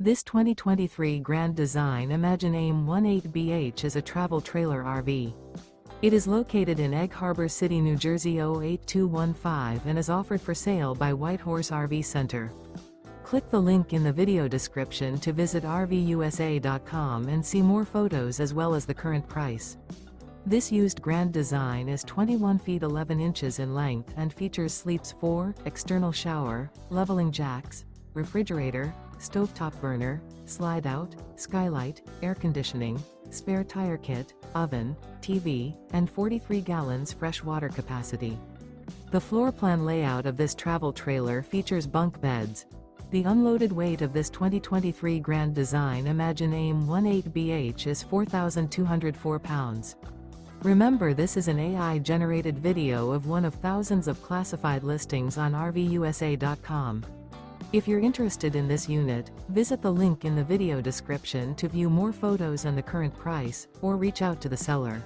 This 2023 Grand Design Imagine AIM 18BH is a travel trailer RV. It is located in Egg Harbor City, New Jersey 08215 and is offered for sale by Whitehorse RV Center. Click the link in the video description to visit RVUSA.com and see more photos as well as the current price. This used Grand Design is 21 feet 11 inches in length and features sleeps 4, external shower, leveling jacks, refrigerator, stovetop burner, slide-out, skylight, air conditioning, spare tire kit, oven, TV, and 43 gallons fresh water capacity. The floor plan layout of this travel trailer features bunk beds. The unloaded weight of this 2023 Grand Design Imagine AIM 18BH is 4,204 pounds. Remember, this is an AI-generated video of one of thousands of classified listings on RVUSA.com. If you're interested in this unit, visit the link in the video description to view more photos and the current price, or reach out to the seller.